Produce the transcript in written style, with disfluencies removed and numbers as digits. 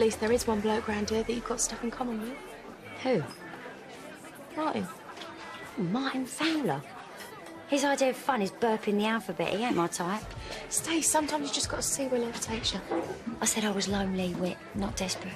least there is one bloke round here that you've got stuff in common with. Who? Martin. Martin Fowler. His idea of fun is burping the alphabet. He ain't my type. Stace, sometimes you just got to see where life takes you. I said I was lonely, wit, not desperate.